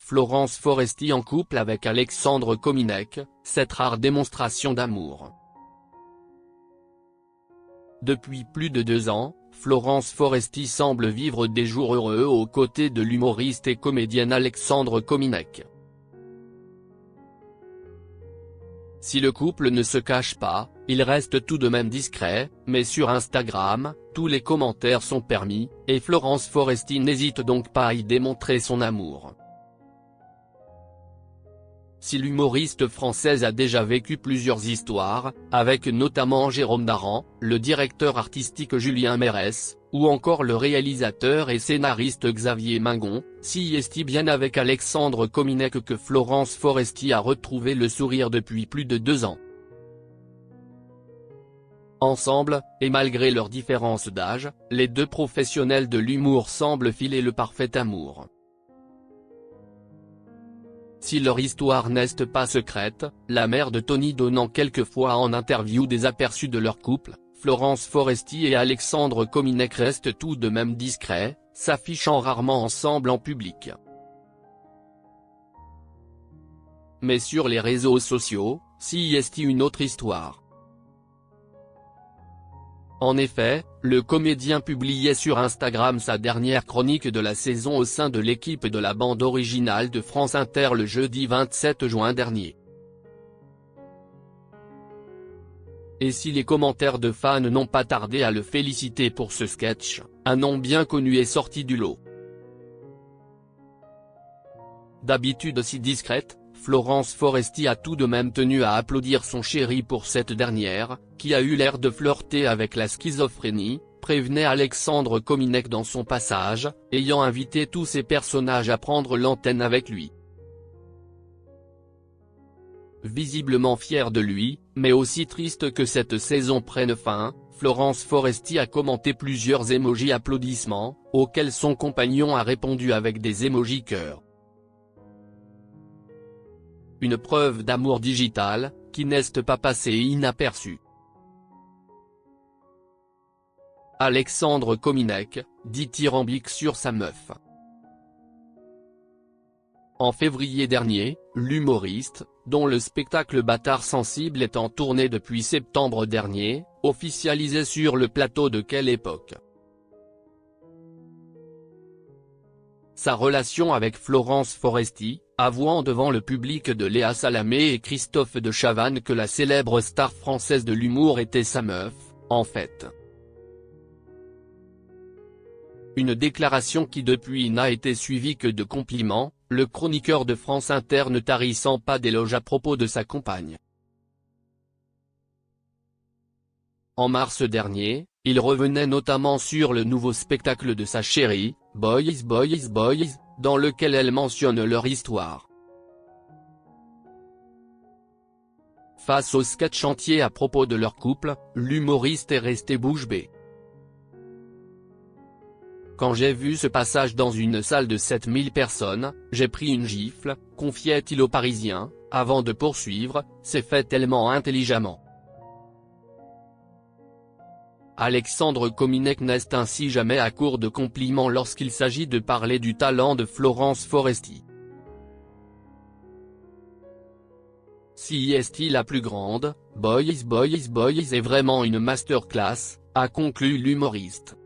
Florence Foresti en couple avec Alexandre Kominek, cette rare démonstration d'amour. Depuis plus de 2 ans, Florence Foresti semble vivre des jours heureux aux côtés de l'humoriste et comédien Alexandre Kominek. Si le couple ne se cache pas, il reste tout de même discret, mais sur Instagram, tous les commentaires sont permis, et Florence Foresti n'hésite donc pas à y démontrer son amour. Si l'humoriste française a déjà vécu plusieurs histoires, avec notamment Jérôme Daran, le directeur artistique Julien Mérès, ou encore le réalisateur et scénariste Xavier Mingon, si est bien avec Alexandre Kominek que Florence Foresti a retrouvé le sourire depuis plus de 2 ans. Ensemble, et malgré leurs différences d'âge, les deux professionnels de l'humour semblent filer le parfait amour. Si leur histoire n'est pas secrète, la mère de Tony donnant quelquefois en interview des aperçus de leur couple, Florence Foresti et Alexandre Kominek restent tout de même discrets, s'affichant rarement ensemble en public. Mais sur les réseaux sociaux, si est une autre histoire. En effet, le comédien publiait sur Instagram sa dernière chronique de la saison au sein de l'équipe de la bande originale de France Inter le jeudi 27 juin dernier. Et si les commentaires de fans n'ont pas tardé à le féliciter pour ce sketch, un nom bien connu est sorti du lot. D'habitude si discrète, Florence Foresti a tout de même tenu à applaudir son chéri pour cette dernière, qui a eu l'air de flirter avec la schizophrénie, prévenait Alexandre Kominek dans son passage, ayant invité tous ses personnages à prendre l'antenne avec lui. Visiblement fier de lui, mais aussi triste que cette saison prenne fin, Florence Foresti a commenté plusieurs émojis applaudissements, auxquels son compagnon a répondu avec des émojis cœur. Une preuve d'amour digital, qui n'est pas passée inaperçue. Alexandre Kominek, dithyrambique sur sa meuf. En février dernier, l'humoriste, dont le spectacle Bâtard sensible est en tournée depuis septembre dernier, officialisait sur le plateau de Quelle époque. Sa relation avec Florence Foresti, avouant devant le public de Léa Salamé et Christophe de Chavannes que la célèbre star française de l'humour était sa meuf, en fait. Une déclaration qui depuis n'a été suivie que de compliments, le chroniqueur de France Inter ne tarissant pas d'éloges à propos de sa compagne. En mars dernier, il revenait notamment sur le nouveau spectacle de sa chérie, Boys Boys Boys, dans lequel elle mentionne leur histoire. Face au sketch entier à propos de leur couple, l'humoriste est resté bouche bée. Quand j'ai vu ce passage dans une salle de 7000 personnes, j'ai pris une gifle, confiait-il aux Parisiens, avant de poursuivre, c'est fait tellement intelligemment. Alexandre Kominek n'est ainsi jamais à court de compliments lorsqu'il s'agit de parler du talent de Florence Foresti. Si est la plus grande, Boys Boys Boys est vraiment une masterclass, a conclu l'humoriste.